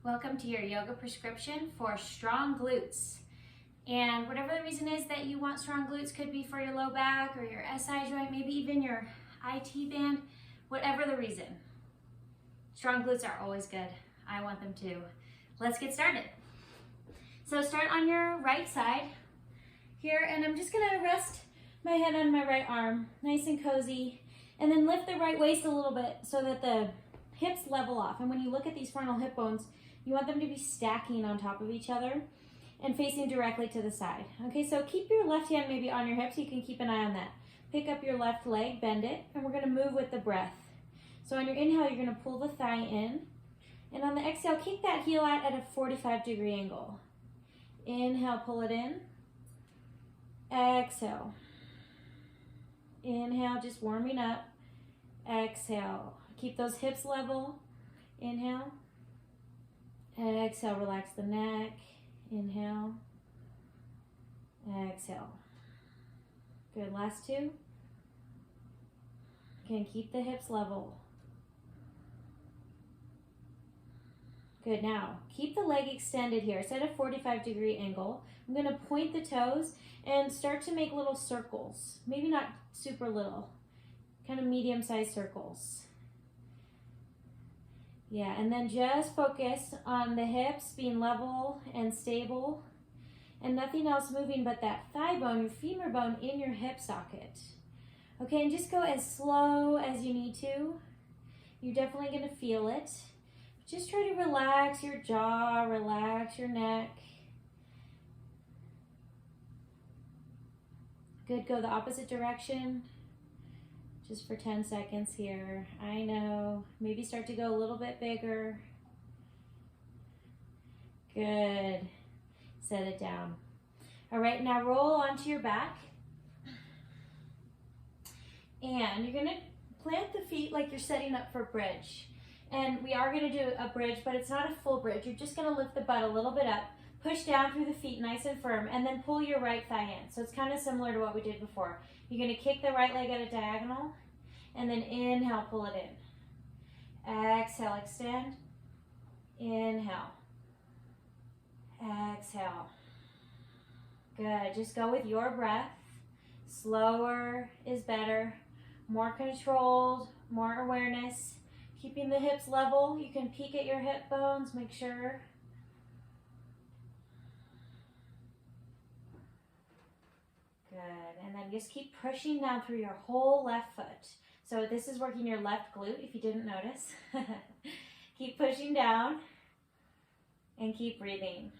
Welcome to your yoga prescription for strong glutes. And whatever the reason is that you want strong glutes, could be for your low back or your SI joint, maybe even your IT band, whatever the reason. Strong glutes are always good. I want them too. Let's get started. So start on your right side here, and I'm just gonna rest my head on my right arm, nice and cozy, and then lift the right waist a little bit so that the hips level off. And when you look at these frontal hip bones, you want them to be stacking on top of each other and facing directly to the side. Okay, so keep your left hand maybe on your hips. You can keep an eye on that. Pick up your left leg, bend it, and we're gonna move with the breath. So on your inhale, you're gonna pull the thigh in, and on the exhale, kick that heel out at a 45-degree angle. Inhale, pull it in. Exhale. Inhale, just warming up. Exhale. Keep those hips level. Inhale. Exhale, relax the neck. Inhale. Exhale. Good, last two. Again, keep the hips level. Good, now keep the leg extended here. Set a 45-degree angle. I'm gonna point the toes and start to make little circles. Maybe not super little, kind of medium-sized circles. Yeah, and then just focus on the hips being level and stable and nothing else moving but that thigh bone, your femur bone in your hip socket. Okay, and just go as slow as you need to. You're definitely gonna feel it. Just try to relax your jaw, relax your neck. Good, go the opposite direction. Just for 10 seconds here. I know, maybe start to go a little bit bigger. Good, set it down. All right, now roll onto your back. And you're gonna plant the feet like you're setting up for bridge. And we are gonna do a bridge, but it's not a full bridge. You're just gonna lift the butt a little bit up, push down through the feet nice and firm, and then pull your right thigh in. So it's kind of similar to what we did before. You're gonna kick the right leg at a diagonal, and then inhale, pull it in. Exhale, extend. Inhale. Exhale. Good, just go with your breath. Slower is better. More controlled, more awareness. Keeping the hips level. You can peek at your hip bones, make sure. Good, and then just keep pushing down through your whole left foot. So this is working your left glute, if you didn't notice. Keep pushing down and keep breathing.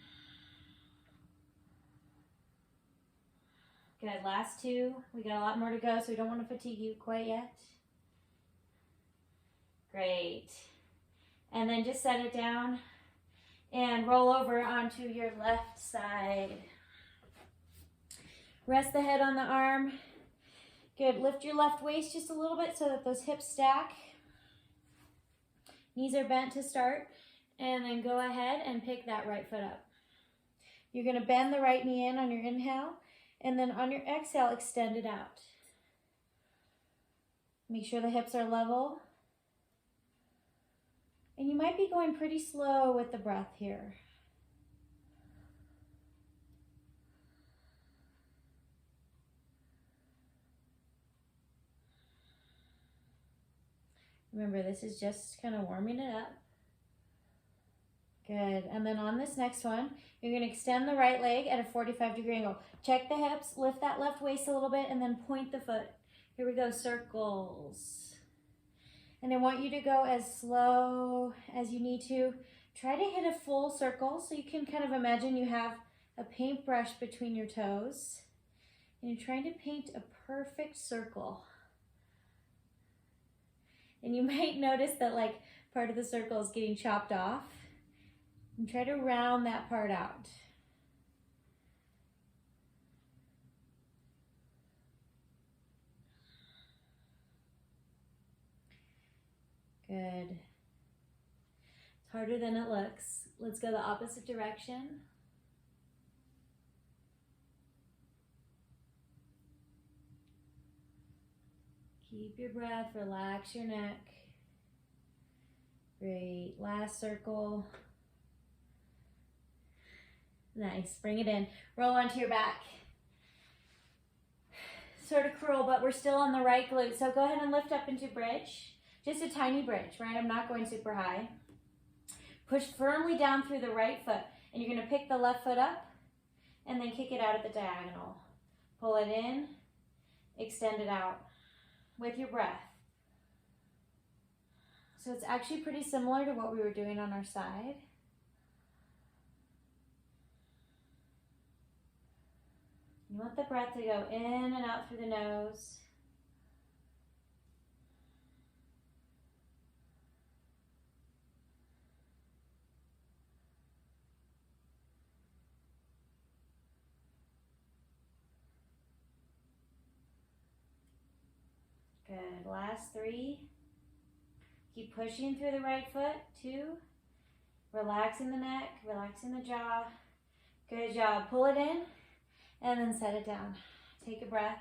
Good, last two. We got a lot more to go, so we don't want to fatigue you quite yet. Great. And then just set it down and roll over onto your left side. Rest the head on the arm. Good, lift your left waist just a little bit so that those hips stack. Knees are bent to start, and then go ahead and pick that right foot up. You're gonna bend the right knee in on your inhale, and then on your exhale, extend it out. Make sure the hips are level. And you might be going pretty slow with the breath here. Remember, this is just kind of warming it up. Good, and then on this next one, you're gonna extend the right leg at a 45-degree angle. Check the hips, lift that left waist a little bit, and then point the foot. Here we go, circles. And I want you to go as slow as you need to. Try to hit a full circle, so you can kind of imagine you have a paintbrush between your toes. And you're trying to paint a perfect circle. And you might notice that like part of the circle is getting chopped off. And try to round that part out. Good. It's harder than it looks. Let's go the opposite direction. Keep your breath, relax your neck. Great, last circle. Nice, bring it in. Roll onto your back. Sort of curl, but we're still on the right glute. So go ahead and lift up into bridge. Just a tiny bridge, right? I'm not going super high. Push firmly down through the right foot, and you're gonna pick the left foot up and then kick it out at the diagonal. Pull it in, extend it out with your breath. So it's actually pretty similar to what we were doing on our side. You want the breath to go in and out through the nose. Good, last 3. Keep pushing through the right foot, 2. Relaxing the neck, relaxing the jaw. Good job, pull it in and then set it down. Take a breath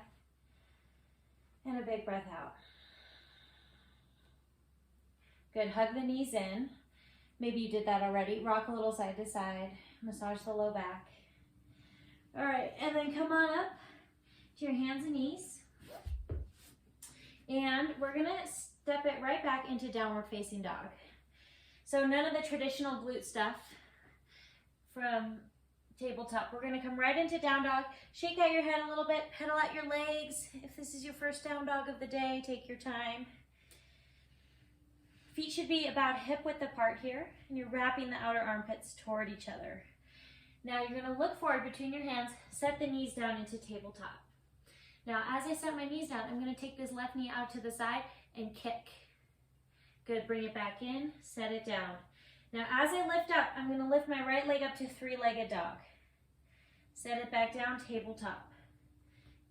and a big breath out. Good, hug the knees in. Maybe you did that already. Rock a little side to side, massage the low back. All right, and then come on up to your hands and knees. And we're gonna step it right back into downward facing dog. So none of the traditional glute stuff from tabletop. We're gonna come right into down dog. Shake out your head a little bit, pedal out your legs. If this is your first down dog of the day, take your time. Feet should be about hip width apart here, and you're wrapping the outer armpits toward each other. Now you're gonna look forward between your hands, set the knees down into tabletop. Now, as I set my knees down, I'm gonna take this left knee out to the side and kick. Good, bring it back in, set it down. Now, as I lift up, I'm gonna lift my right leg up to 3-legged dog. Set it back down, tabletop.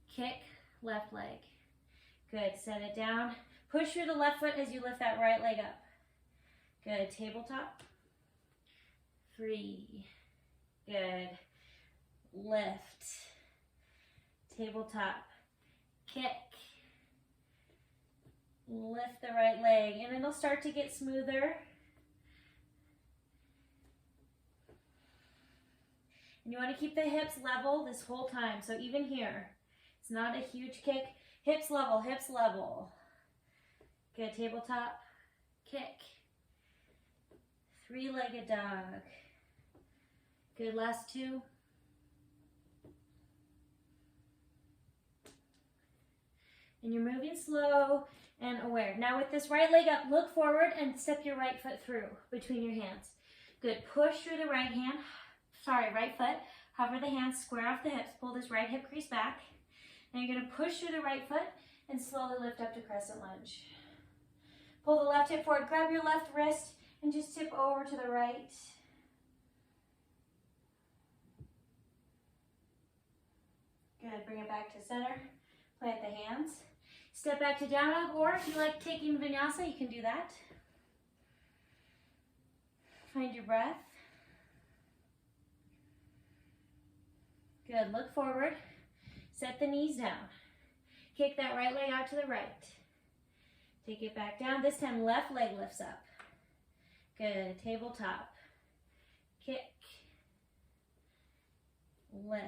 Kick, left leg. Good, set it down. Push through the left foot as you lift that right leg up. Good, tabletop. 3, good. Lift, tabletop. Kick, lift the right leg, and it'll start to get smoother. And you want to keep the hips level this whole time. So even here, it's not a huge kick. Hips level, hips level. Good, tabletop, kick. 3-legged dog. Good, last 2. And you're moving slow and aware. Now with this right leg up, look forward and step your right foot through between your hands. Good, push through the right foot. Hover the hands, square off the hips, pull this right hip crease back. Now you're gonna push through the right foot and slowly lift up to crescent lunge. Pull the left hip forward, grab your left wrist and just tip over to the right. Good, bring it back to center. Plant the hands. Step back to down dog, or if you like taking vinyasa, you can do that. Find your breath. Good, look forward. Set the knees down. Kick that right leg out to the right. Take it back down. This time, left leg lifts up. Good, tabletop. Kick. Lift.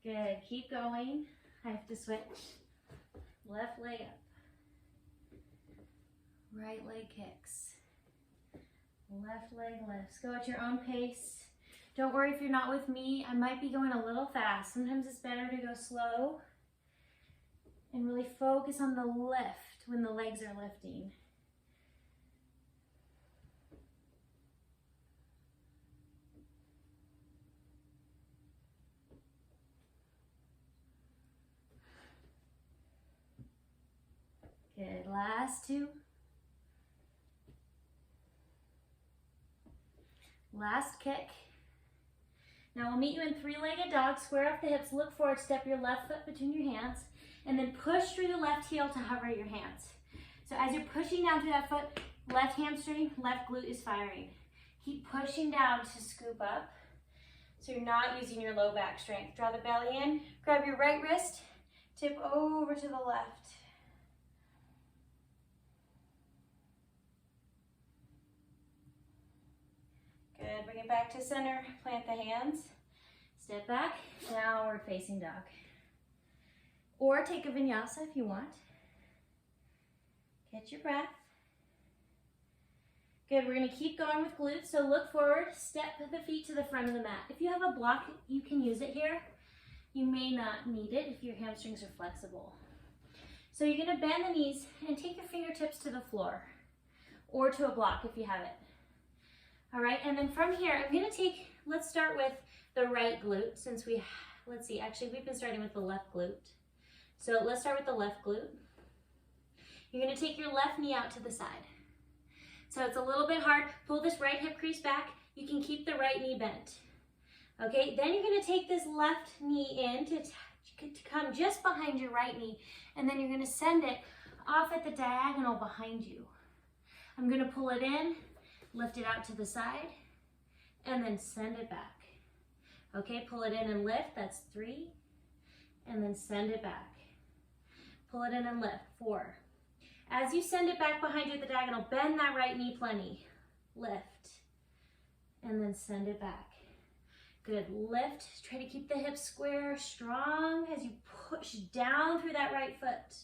Good, keep going. I have to switch. Left leg up. Right leg kicks. Left leg lifts. Go at your own pace. Don't worry if you're not with me. I might be going a little fast. Sometimes it's better to go slow and really focus on the lift when the legs are lifting. Good, last 2. Last kick. Now we'll meet you in 3-legged dog. Square off the hips, look forward, step your left foot between your hands, and then push through the left heel to hover your hands. So as you're pushing down through that foot, left hamstring, left glute is firing. Keep pushing down to scoop up so you're not using your low back strength. Draw the belly in, grab your right wrist, tip over to the left. Good, Good, bring it back to center, plant the hands, step back, downward facing dog. Or take a vinyasa if you want. Catch your breath. Good, we're gonna keep going with glutes, so look forward, step the feet to the front of the mat. If you have a block, you can use it here. You may not need it if your hamstrings are flexible. So you're gonna bend the knees and take your fingertips to the floor or to a block if you have it. All right, and then from here, I'm gonna take, let's start with the right glute since let's see, actually we've been starting with the left glute. So let's start with the left glute. You're gonna take your left knee out to the side. So it's a little bit hard. Pull this right hip crease back. You can keep the right knee bent. Okay, then you're gonna take this left knee in to come just behind your right knee, and then you're gonna send it off at the diagonal behind you. I'm gonna pull it in, lift it out to the side, and then send it back. Okay, pull it in and lift, that's 3, and then send it back. Pull it in and lift, 4. As you send it back behind you at the diagonal, bend that right knee plenty. Lift, and then send it back. Good, lift, try to keep the hips square, strong as you push down through that right foot.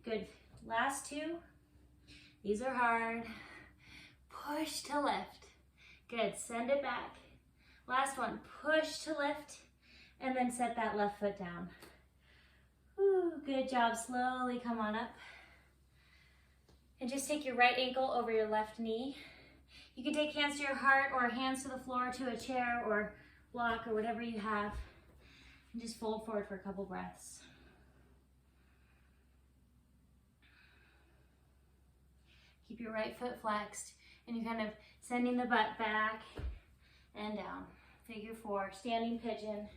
Good, last 2. These are hard. Push to lift. Good, send it back. Last one, push to lift, and then set that left foot down. Ooh, good job, slowly come on up. And just take your right ankle over your left knee. You can take hands to your heart or hands to the floor, to a chair or block or whatever you have. And just fold forward for a couple breaths. Keep your right foot flexed and you're kind of sending the butt back and down. Figure 4, standing pigeon.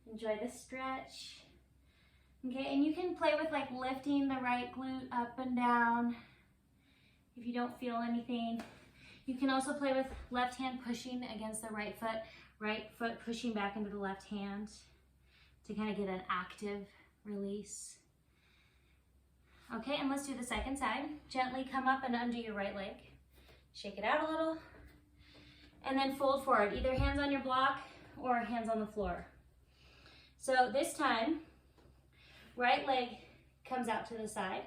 Enjoy the stretch. Okay, and you can play with like lifting the right glute up and down if you don't feel anything. You can also play with left hand pushing against the right foot pushing back into the left hand to kind of get an active release. Okay, and let's do the second side. Gently come up and under your right leg. Shake it out a little. And then fold forward, either hands on your block or hands on the floor. So this time, right leg comes out to the side,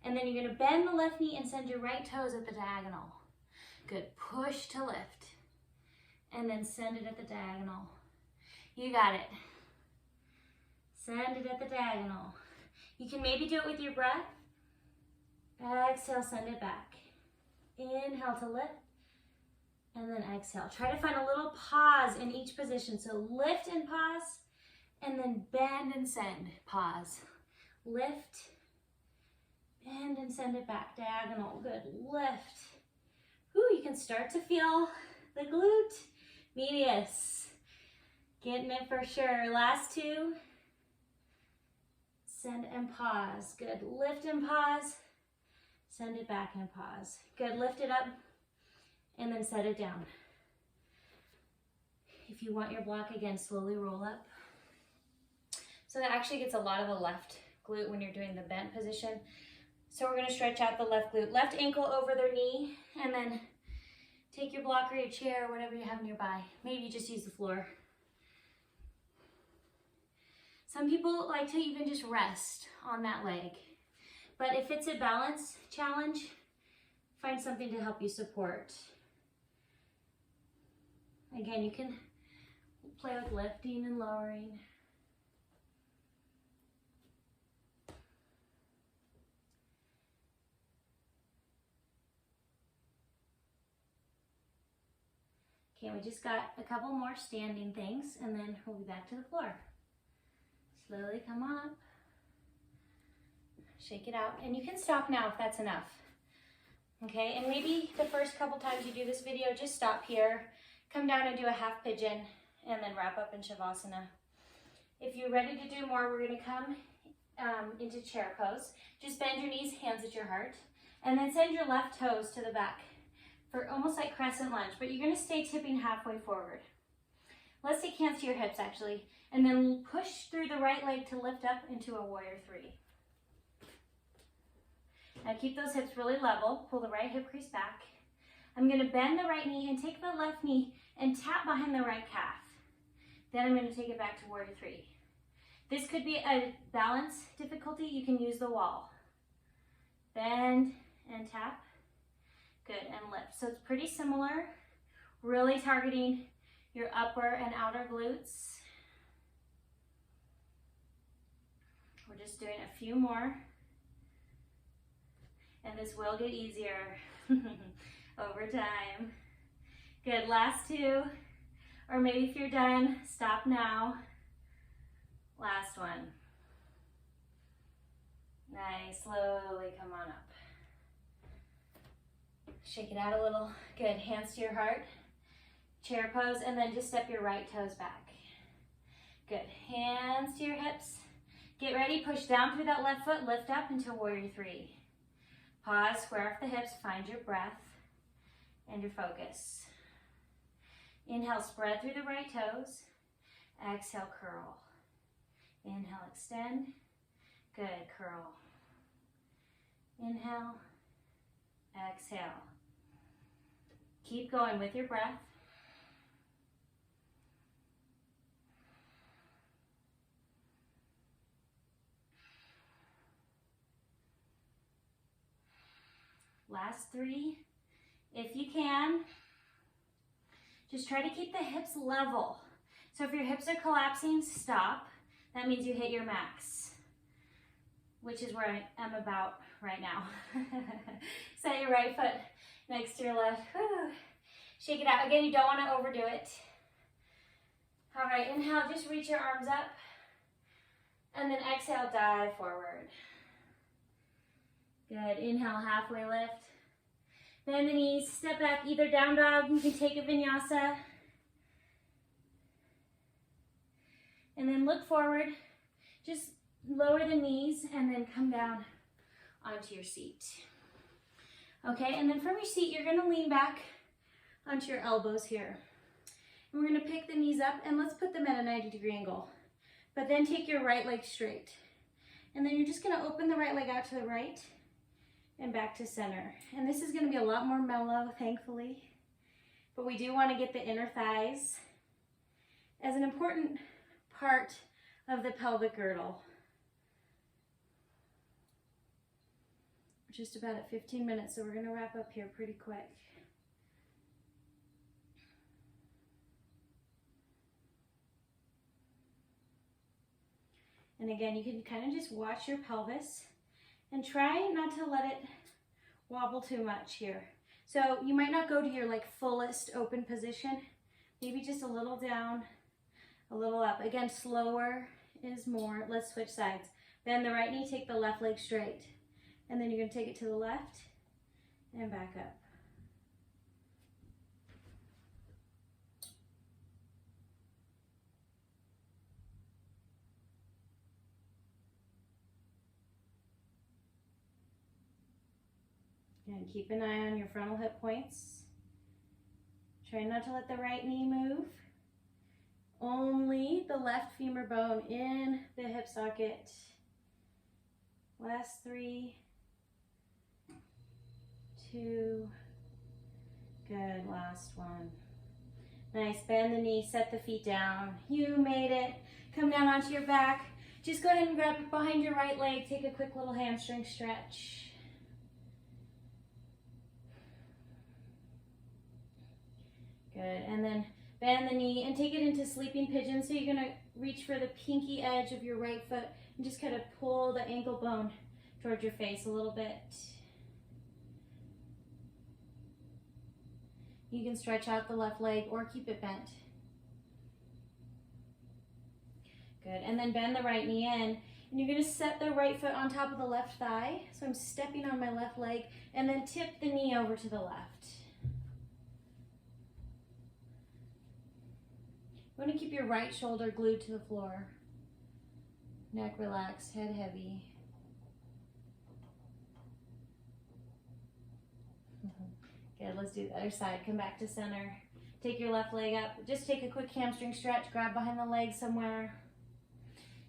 and then you're gonna bend the left knee and send your right toes at the diagonal. Good, push to lift, and then send it at the diagonal. You got it. Send it at the diagonal. You can maybe do it with your breath. Exhale, send it back. Inhale to lift, and then exhale. Try to find a little pause in each position. So lift and pause, and then bend and send, pause. Lift, bend and send it back, diagonal, good, lift. Ooh, you can start to feel the glute medius. Getting it for sure. Last 2. Send and pause, good, lift and pause. Send it back and pause. Good, lift it up and then set it down. If you want your block again, slowly roll up. So that actually gets a lot of the left glute when you're doing the bent position. So we're gonna stretch out the left glute. Left ankle over their knee, and then take your block or your chair or whatever you have nearby. Maybe you just use the floor. Some people like to even just rest on that leg. But if it's a balance challenge, find something to help you support. Again, you can play with lifting and lowering. Okay, we just got a couple more standing things and then we'll be back to the floor. Slowly come on up. Shake it out. And you can stop now if that's enough. Okay, and maybe the first couple times you do this video, just stop here, come down and do a half pigeon, and then wrap up in Shavasana. If you're ready to do more, we're gonna come into chair pose. Just bend your knees, hands at your heart, and then send your left toes to the back for almost like crescent lunge, but you're gonna stay tipping halfway forward. Let's take hands to your hips actually, and then push through the right leg to lift up into a warrior 3. Now keep those hips really level. Pull the right hip crease back. I'm going to bend the right knee and take the left knee and tap behind the right calf. Then I'm going to take it back to warrior three. This could be a balance difficulty. You can use the wall. Bend and tap. Good, and lift. So it's pretty similar. Really targeting your upper and outer glutes. We're just doing a few more. And this will get easier over time. Good, last two. Or maybe if you're done, stop now. Last one. Nice, slowly come on up. Shake it out a little. Good, hands to your heart. Chair pose, and then just step your right toes back. Good, hands to your hips. Get ready, push down through that left foot, lift up into warrior three. Pause, square off the hips, find your breath and your focus. Inhale, spread through the right toes. Exhale, curl. Inhale, extend. Good, curl. Inhale, exhale. Keep going with your breath. Last three. If you can, just try to keep the hips level. So if your hips are collapsing, stop. That means you hit your max, which is where I am about right now. Set your right foot next to your left. Whew. Shake it out. Again, you don't want to overdo it. All right, inhale, just reach your arms up. And then exhale, dive forward. Good, inhale, halfway lift. Bend the knees, step back, either down dog, you can take a vinyasa. And then look forward, just lower the knees and then come down onto your seat. Okay, and then from your seat, you're gonna lean back onto your elbows here. And we're gonna pick the knees up and let's put them at a 90-degree angle. But then take your right leg straight. And then you're just gonna open the right leg out to the right and back to center. And this is gonna be a lot more mellow, thankfully. But we do wanna get the inner thighs as an important part of the pelvic girdle. We're just about at 15 minutes, so we're gonna wrap up here pretty quick. And again, you can kind of just watch your pelvis and try not to let it wobble too much here. So you might not go to your like fullest open position, maybe just a little down, a little up. Again, slower is more. Let's switch sides. Bend the right knee, take the left leg straight. And then you're gonna take it to the left and back up. And keep an eye on your frontal hip points. Try not to let the right knee move. Only the left femur bone in the hip socket. Last 3, 2, good, last one. Nice, bend the knee, set the feet down. You made it. Come down onto your back. Just go ahead and grab it behind your right leg. Take a quick little hamstring stretch. Good, and then bend the knee and take it into sleeping pigeon. So you're gonna reach for the pinky edge of your right foot and just kind of pull the ankle bone towards your face a little bit. You can stretch out the left leg or keep it bent. Good, and then bend the right knee in. And you're gonna set the right foot on top of the left thigh. So I'm stepping on my left leg and then tip the knee over to the left. You want to keep your right shoulder glued to the floor. Neck relaxed, head heavy. Good, let's do the other side. Come back to center. Take your left leg up. Just take a quick hamstring stretch. Grab behind the leg somewhere.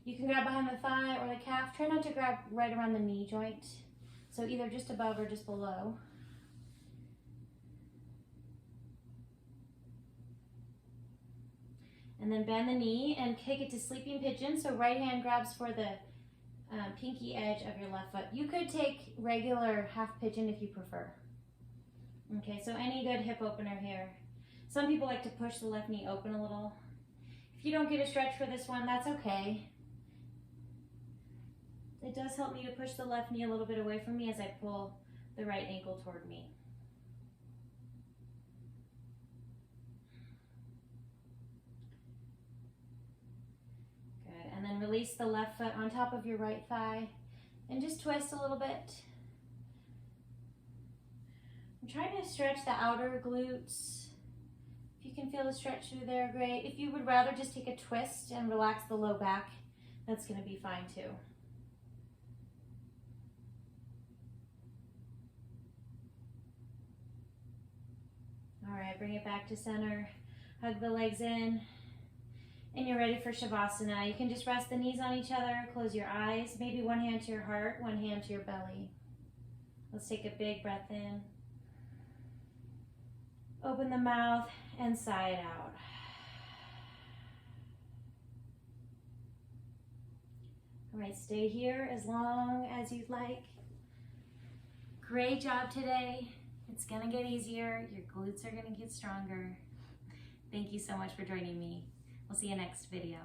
You can grab behind the thigh or the calf. Try not to grab right around the knee joint. So either just above or just below. And then bend the knee and kick it to sleeping pigeon. So right hand grabs for the pinky edge of your left foot. You could take regular half pigeon if you prefer. Okay, so any good hip opener here. Some people like to push the left knee open a little. If you don't get a stretch for this one, that's okay. It does help me to push the left knee a little bit away from me as I pull the right ankle toward me. Good, and then release the left foot on top of your right thigh and just twist a little bit. I'm trying to stretch the outer glutes. If you can feel the stretch through there, great. If you would rather just take a twist and relax the low back, that's going to be fine too. All right, bring it back to center. Hug the legs in. And you're ready for Shavasana. You can just rest the knees on each other, close your eyes, maybe one hand to your heart, one hand to your belly. Let's take a big breath in. Open the mouth and sigh it out. All right, stay here as long as you'd like. Great job today. It's gonna get easier. Your glutes are gonna get stronger. Thank you so much for joining me. We'll see you next video.